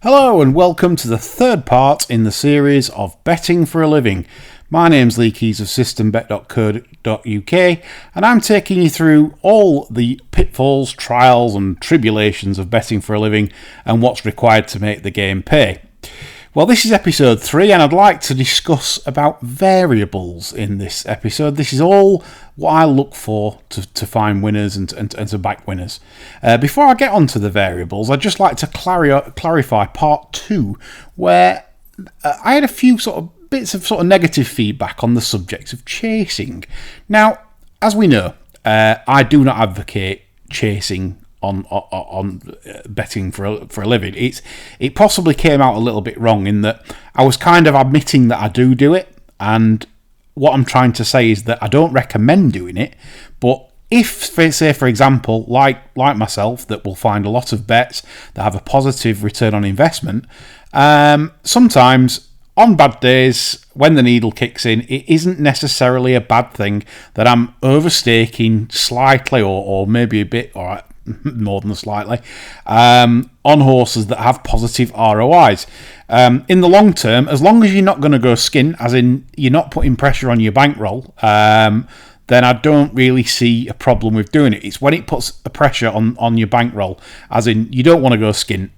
Hello and welcome to the third part in the series of Betting for a Living. My name's Lee Keys of systembet.co.uk and I'm taking you through all the pitfalls, trials and tribulations of betting for a living and what's required to make the game pay. Well, this is episode 3 and I'd like to discuss about variables in this episode. This is all what I look for to find winners and to back winners. Before I get onto the variables, I'd just like to clarify part 2, where I had a few bits of negative feedback on the subject of chasing. Now, as we know, I do not advocate chasing on betting for a living. It possibly came out a little bit wrong in that I was kind of admitting that I do it, and what I'm trying to say is that I don't recommend doing it, but if, say for example, like myself, that will find a lot of bets that have a positive return on investment, sometimes on bad days, when the needle kicks in, it isn't necessarily a bad thing that I'm overstaking slightly or maybe a bit, or more than slightly, on horses that have positive ROIs. In the long term, as long as you're not going to go skin, as in you're not putting pressure on your bankroll, then I don't really see a problem with doing it. It's when it puts a pressure on your bankroll, as in you don't want to go skin.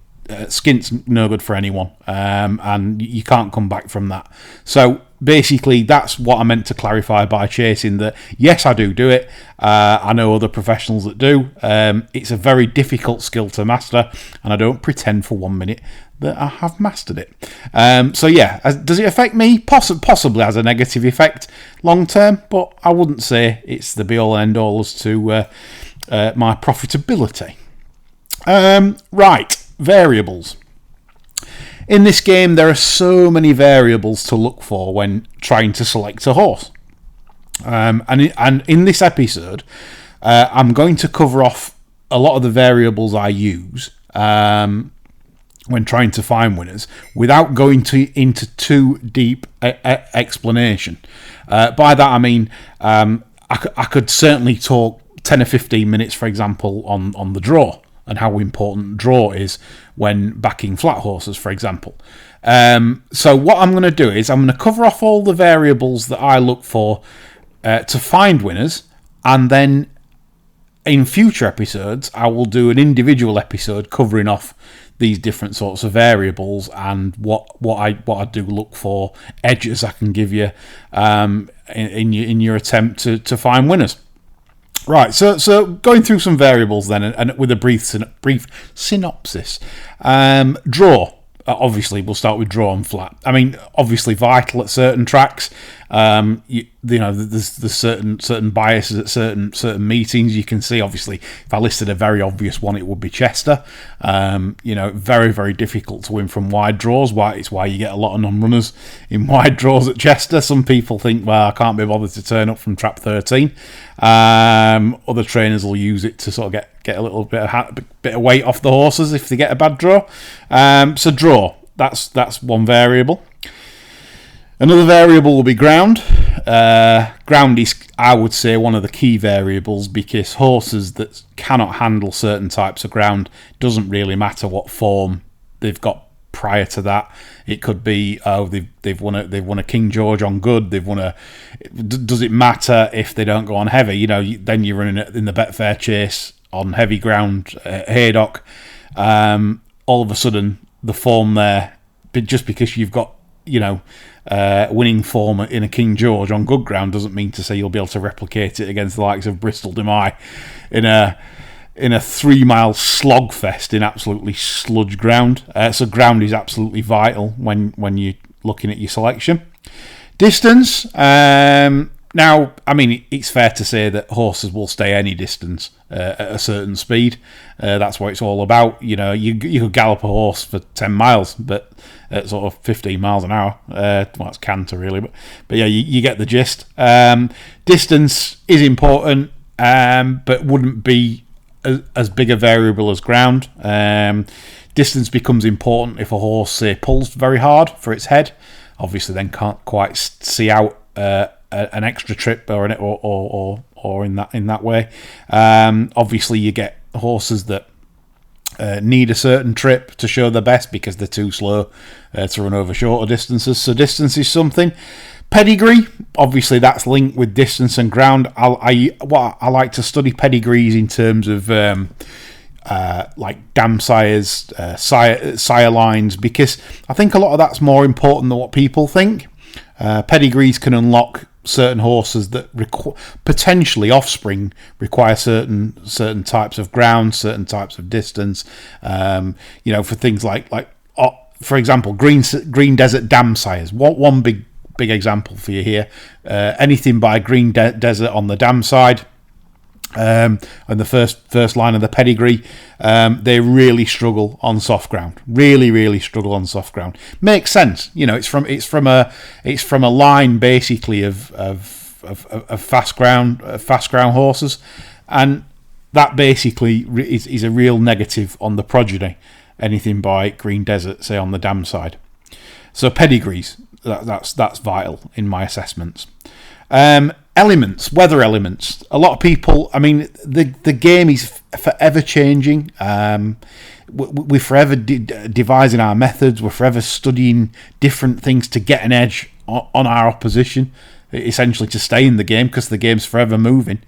Skin's no good for anyone, and you can't come back from that. So basically, that's what I meant to clarify by chasing. That yes, I do it. I know other professionals that do. It's a very difficult skill to master, and I don't pretend for 1 minute that I have mastered it. So yeah, does it affect me? Possibly has a negative effect long term, but I wouldn't say it's the be all and end all as to my profitability. Right. Variables. In this game, there are so many variables to look for when trying to select a horse. And in this episode, I'm going to cover off a lot of the variables I use when trying to find winners without going into too deep explanation. By that I mean I could certainly talk 10 or 15 minutes, for example, on the draw and how important draw is when backing flat horses, for example. So what I'm going to do is I'm going to cover off all the variables that I look for to find winners, and then in future episodes I will do an individual episode covering off these different sorts of variables and what I do look for, edges I can give you in your attempt to find winners. Right, so going through some variables then, and with a brief synopsis. Draw. Obviously, we'll start with draw and flat. I mean, obviously vital at certain tracks. You know, there's certain biases at certain meetings. You can see, obviously, if I listed a very obvious one, it would be Chester. You know, very, very difficult to win from wide draws. It's why you get a lot of non-runners in wide draws at Chester. Some people think, well, I can't be bothered to turn up from trap 13. Other trainers will use it to sort of get a little bit of weight off the horses if they get a bad draw. So draw, that's one variable. Another variable will be ground. Ground is, I would say, one of the key variables, because horses that cannot handle certain types of ground, doesn't really matter what form they've got prior to that. It could be they've won a King George on good. Does it matter if they don't go on heavy? You know, then you're running it in the Betfair chase on heavy ground, haydock. All of a sudden, the form there, just because you've got, you know, winning form in a King George on good ground, doesn't mean to say you'll be able to replicate it against the likes of Bristol de Mai in a 3-mile slogfest in absolutely sludge ground. So ground is absolutely vital when you're looking at your selection. Distance. Now, I mean, it's fair to say that horses will stay any distance at a certain speed. That's what it's all about. You know, you could gallop a horse for 10 miles, but at sort of 15 miles an hour. Well, it's canter really, but yeah, you get the gist. Distance is important, but wouldn't be as big a variable as ground. Distance becomes important if a horse, say, pulls very hard for its head. Obviously, then can't quite see out an extra trip or in that way. Obviously, you get horses that need a certain trip to show their best because they're too slow to run over shorter distances. So distance is something. Pedigree, obviously that's linked with distance and ground. I like to study pedigrees in terms of like dam sires, sire lines, because I think a lot of that's more important than what people think. Pedigrees can unlock certain horses that potentially offspring require certain types of ground, certain types of distance. For things like for example, green desert dam sires. One big example for you here. Anything by green desert on the dam side. And the first line of the pedigree, they really struggle on soft ground. Really struggle on soft ground. Makes sense, It's from a line basically of fast ground horses, and that basically is a real negative on the progeny. Anything by green desert, say on the dam side. So pedigrees, that's vital in my assessments. Elements, weather elements. A lot of people, the game is forever changing. We're forever devising our methods. We're forever studying different things to get an edge on our opposition, essentially to stay in the game, because the game's forever moving.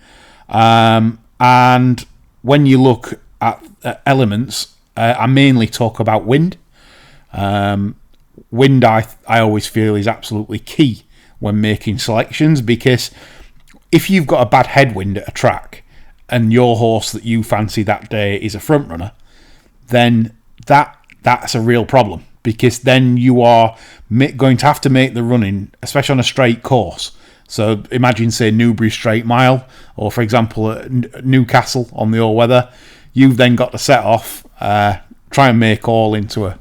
And when you look at elements, I mainly talk about wind. Wind, I always feel, is absolutely key when making selections, because if you've got a bad headwind at a track and your horse that you fancy that day is a front runner, then that's a real problem, because then you are going to have to make the running, especially on a straight course. So imagine, say, Newbury Straight Mile, or for example Newcastle on the all-weather. You've then got to set off, try and make all into a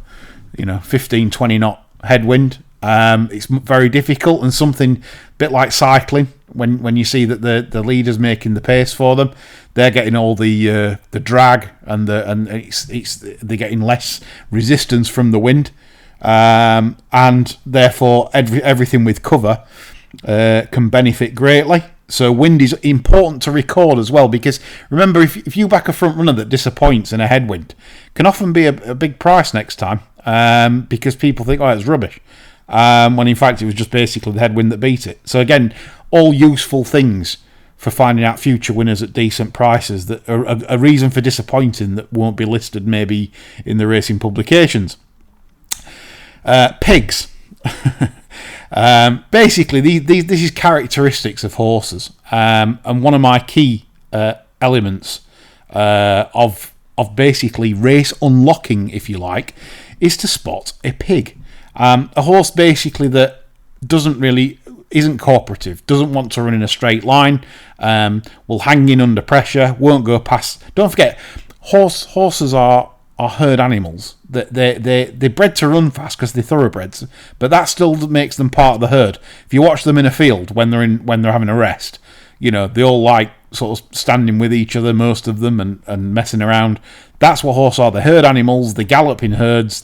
15-20 knot headwind. It's very difficult, and something a bit like cycling. When you see that the leader's making the pace for them, they're getting all the drag and they're getting less resistance from the wind, and therefore everything with cover can benefit greatly. So wind is important to record as well, because remember, if you back a front runner that disappoints in a headwind, can often be a big price next time, because people think, oh, it's rubbish. When in fact it was just basically the headwind that beat it. So again, all useful things for finding out future winners at decent prices that are a reason for disappointing that won't be listed maybe in the racing publications. Pigs. Basically, this is characteristics of horses, and one of my key elements of basically race unlocking, if you like, is to spot a pig. A horse basically that isn't cooperative, doesn't want to run in a straight line, will hang in under pressure, won't go past. Don't forget, horses are herd animals. They're bred to run fast because they're thoroughbreds, but that still makes them part of the herd. If you watch them in a field when they're having a rest, they all like sort of standing with each other, most of them, and messing around. That's what horses are. They're herd animals. They gallop in herds.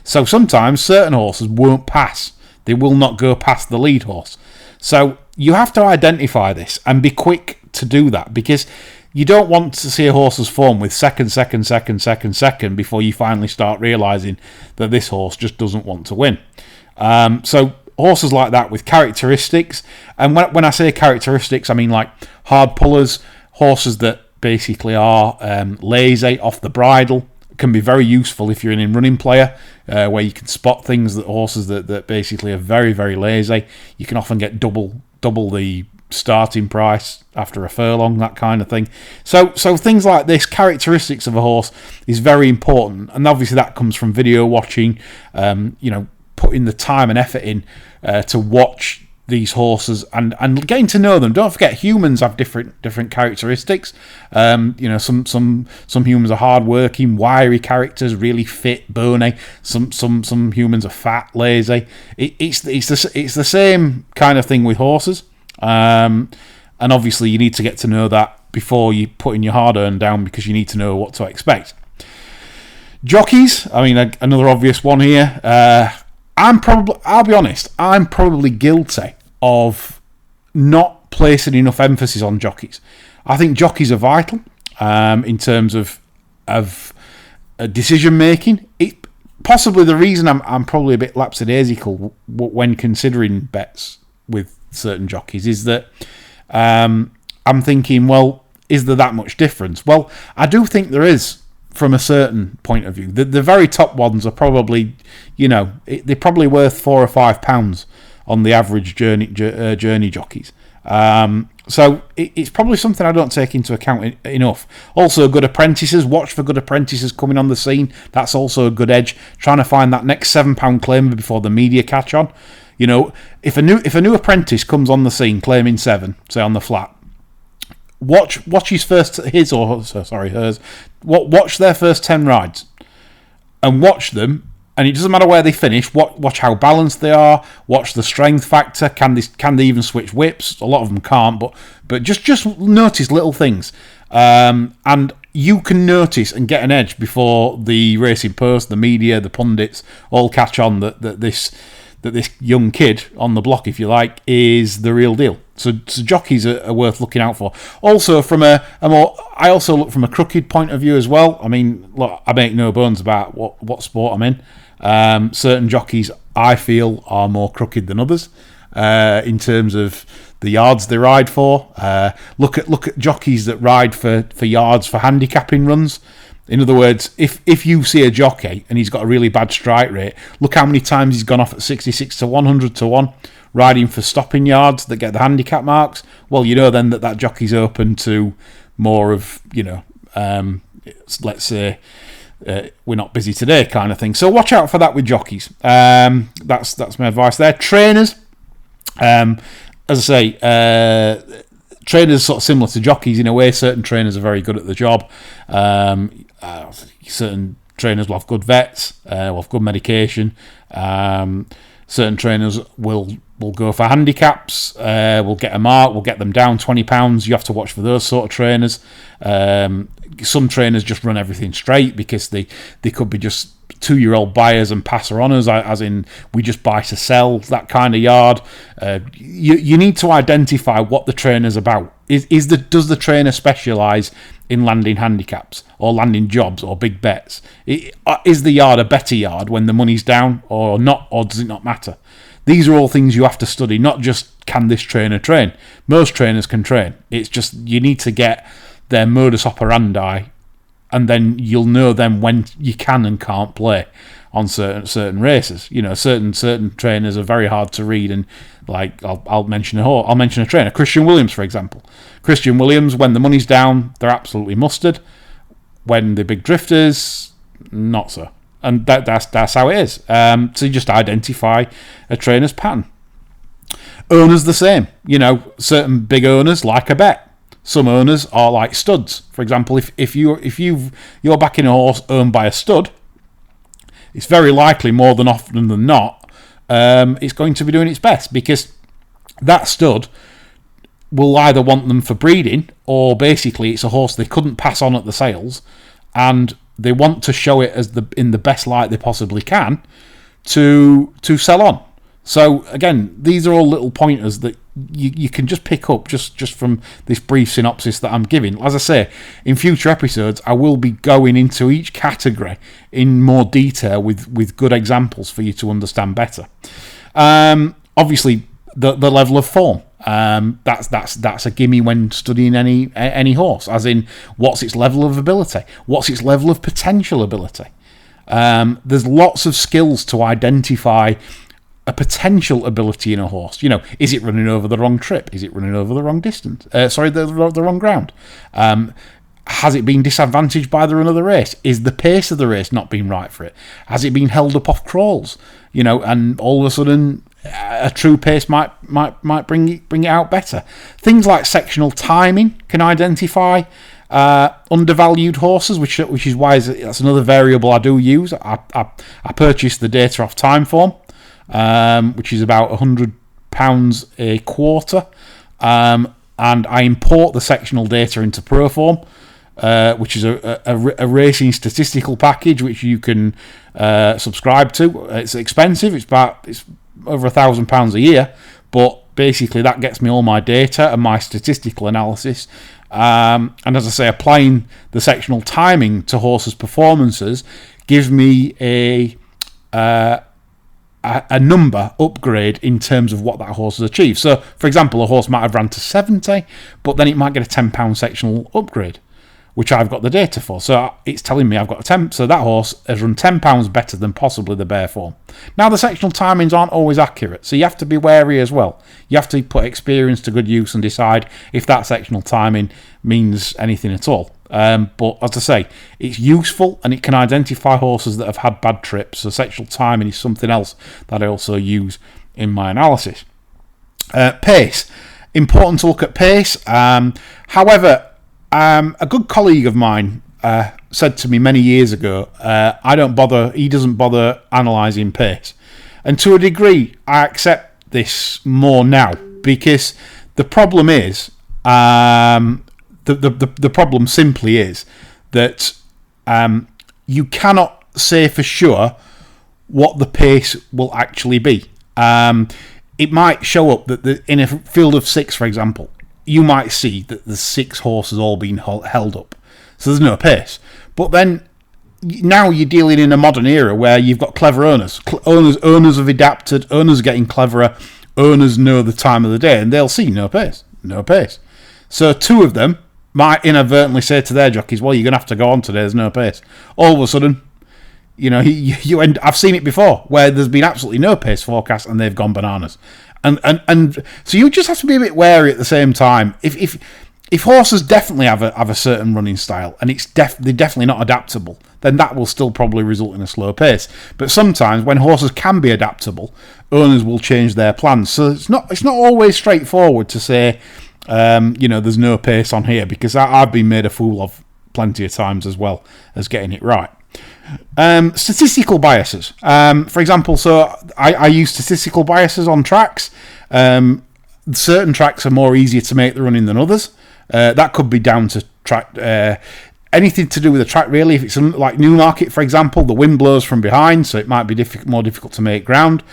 So sometimes certain horses won't pass. They will not go past the lead horse. So you have to identify this and be quick to do that, because you don't want to see a horse's form with second before you finally start realising that this horse just doesn't want to win. So horses like that with characteristics, and when I say characteristics, I mean like hard pullers, horses that basically are lazy off the bridle, can be very useful if you're an in-running player, where you can spot things that horses that basically are very, very lazy. You can often get double the starting price after a furlong, that kind of thing. So things like this, characteristics of a horse, is very important, and obviously that comes from video watching, putting the time and effort in to watch these horses and getting to know them. Don't forget, humans have different characteristics. Some humans are hard-working, wiry characters, really fit, bony. Some humans are fat, lazy. It's the same kind of thing with horses. And obviously you need to get to know that before you put in your hard-earned down, because you need to know what to expect. Jockeys, another obvious one here. I'll be honest, I'm probably guilty of not placing enough emphasis on jockeys. I think jockeys are vital in terms of decision making. It possibly the reason I'm probably a bit lapsadaisical when considering bets with certain jockeys is that I'm thinking, well, is there that much difference? Well, I do think there is from a certain point of view. The very top ones are probably, they're probably worth £4 or £5 on the average journey jockeys. So it's probably something I don't take into account enough. Also, good apprentices. Watch for good apprentices coming on the scene. That's also a good edge. Trying to find that next £7 claimer before the media catch on. If a new apprentice comes on the scene claiming 7, say on the flat, watch hers. Watch their first 10 rides, and watch them. And it doesn't matter where they finish. Watch how balanced they are. Watch the strength factor. Can they even switch whips? A lot of them can't. But just notice little things, and you can notice and get an edge before the racing post, the media, the pundits all catch on that this young kid on the block, if you like, is the real deal. So jockeys are worth looking out for. Also, I also look from a crooked point of view as well. I mean, look, I make no bones about what sport I'm in. Certain jockeys I feel are more crooked than others in terms of the yards they ride for. Look at jockeys that ride for yards for handicapping runs. In other words, if you see a jockey and he's got a really bad strike rate, look how many times he's gone off at 66 to 100 to 1, riding for stopping yards that get the handicap marks. Well, then that jockey's open to more of, let's say, we're not busy today kind of thing. So watch out for that with jockeys. That's my advice there. Trainers, as I say, trainers are sort of similar to jockeys in a way. Certain trainers are very good at the job. Certain trainers will have good vets, will have good medication. Certain trainers will go for handicaps, will get a mark, will get them down £20. You have to watch for those sort of trainers. Some trainers just run everything straight because they could be just 2-year-old buyers and passer honors, as in we just buy to sell, that kind of yard. You need to identify what the trainer's about. Does the trainer specialise in landing handicaps or landing jobs or big bets? Is the yard a better yard when the money's down or not, or does it not matter? These are all things you have to study, not just can this trainer train. Most trainers can train. It's just you need to get their modus operandi, and then you'll know them when you can and can't play on certain races. Certain trainers are very hard to read, and like I'll mention a trainer, Christian Williams, for example. Christian Williams, when the money's down, they're absolutely mustard. When the big drifters, not so. And that's how it is. So you just identify a trainer's pattern. Owners the same. Certain big owners like a bet. Some owners are like studs. For example, if you're backing a horse owned by a stud, it's very likely, more than often than not, it's going to be doing its best, because that stud will either want them for breeding, or basically it's a horse they couldn't pass on at the sales, and they want to show it as in the best light they possibly can to sell on. So again, these are all little pointers that you can just pick up just from this brief synopsis that I'm giving. As I say, in future episodes, I will be going into each category in more detail with good examples for you to understand better. Obviously, the level of form. That's a gimme when studying any horse, as in what's its level of ability, what's its level of potential ability. There's lots of skills to identify a potential ability in a horse. Is it running over the wrong trip? Is it running over the wrong distance? The wrong ground. Has it been disadvantaged by the run of the race? Is the pace of the race not been right for it? Has it been held up off crawls? And all of a sudden a true pace might bring it out better. Things like sectional timing can identify undervalued horses, which is why that's another variable I do use. I purchased the data off Timeform, which is about £100 a quarter, and I import the sectional data into Proform, which is a racing statistical package which you can subscribe to. It's expensive. It's over £1,000 a year, but basically that gets me all my data and my statistical analysis. And as I say, applying the sectional timing to horses' performances gives me a number upgrade in terms of what that horse has achieved. So, for example, a horse might have ran to 70, but then it might get a £10 sectional upgrade, which I've got the data for. So it's telling me I've got a 10. So that horse has run £10 better than possibly the bare form. Now, the sectional timings aren't always accurate, so you have to be wary as well. You have to put experience to good use and decide if that sectional timing means anything at all. But as I say, it's useful and it can identify horses that have had bad trips. So sectional timing is something else that I also use in my analysis. Pace. Important to look at pace. However, a good colleague of mine said to me many years ago, he doesn't bother analysing pace. And to a degree, I accept this more now, because the problem is, the problem simply is that you cannot say for sure what the pace will actually be. It might show up that in a field of 6, for example, you might see that the 6 horses all being held up. So there's no pace. But then now you're dealing in a modern era where you've got clever owners. Owners have adapted, owners are getting cleverer, owners know the time of the day, and they'll see no pace. So 2 of them might inadvertently say to their jockeys, well, you're going to have to go on today, there's no pace. All of a sudden, I've seen it before where there's been absolutely no pace forecast and they've gone bananas. And so you just have to be a bit wary at the same time. If horses definitely have a certain running style and they're definitely not adaptable, then that will still probably result in a slow pace. But sometimes when horses can be adaptable, owners will change their plans. So it's not always straightforward to say, there's no pace on here, because I've been made a fool of plenty of times as well as getting it right. Statistical biases. For example, so I use statistical biases on tracks. Certain tracks are more easier to make the running than others. That could be down to track, anything to do with the track really. If it's like Newmarket, for example, the wind blows from behind, so it might be more difficult to make ground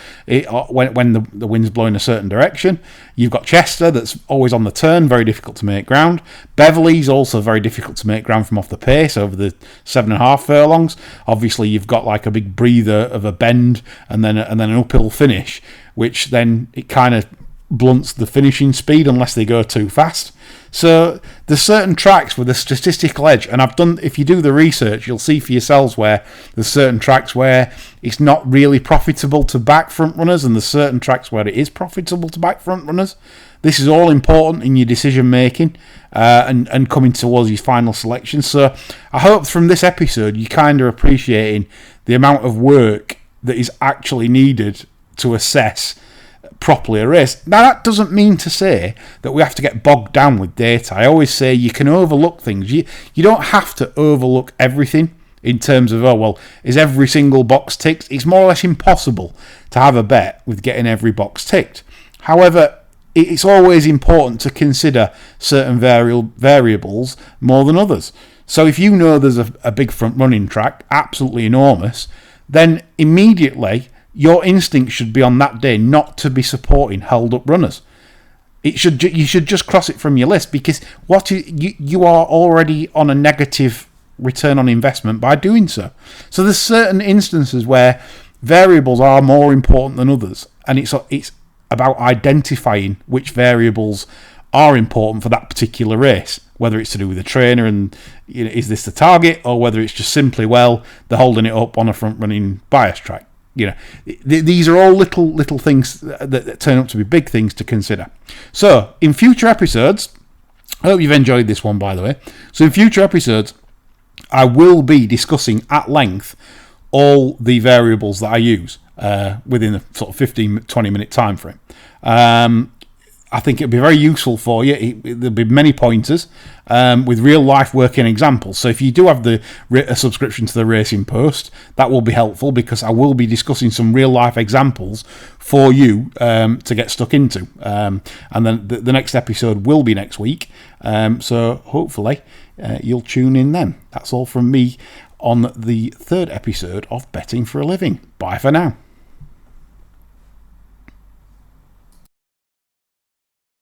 when the wind's blowing a certain direction. You've got Chester, that's always on the turn, very difficult to make ground. Beverley's also very difficult to make ground from off the pace over the 7.5 furlongs. Obviously, you've got like a big breather of a bend and then an uphill finish, which then it kind of blunts the finishing speed unless they go too fast. So there's certain tracks with a statistical edge, and if you do the research, you'll see for yourselves where there's certain tracks where it's not really profitable to back front runners, and there's certain tracks where it is profitable to back front runners. This is all important in your decision making and coming towards your final selection. So I hope from this episode you're kind of appreciating the amount of work that is actually needed to assess properly a race. Now, that doesn't mean to say that we have to get bogged down with data. I always say you can overlook things. You don't have to overlook everything in terms of, is every single box ticked? It's more or less impossible to have a bet with getting every box ticked. However, it's always important to consider certain variables more than others. So if you know there's a big front running track, absolutely enormous, then immediately your instinct should be on that day not to be supporting held up runners. You should just cross it from your list, because you are already on a negative return on investment by doing so. So there's certain instances where variables are more important than others, and it's about identifying which variables are important for that particular race, whether it's to do with the trainer and is this the target, or whether it's just simply they're holding it up on a front running bias track. These are all little things that turn up to be big things to consider. So in future episodes, I hope you've enjoyed this one, by the way. So in future episodes, I will be discussing at length all the variables that I use within a sort of 15-20 minute time frame. I think it'll be very useful for you. There'll be many pointers with real life working examples. So if you do have a subscription to the Racing Post, that will be helpful, because I will be discussing some real life examples for you to get stuck into. And then the next episode will be next week. So hopefully you'll tune in then. That's all from me on the 3rd episode of Betting for a Living. Bye for now.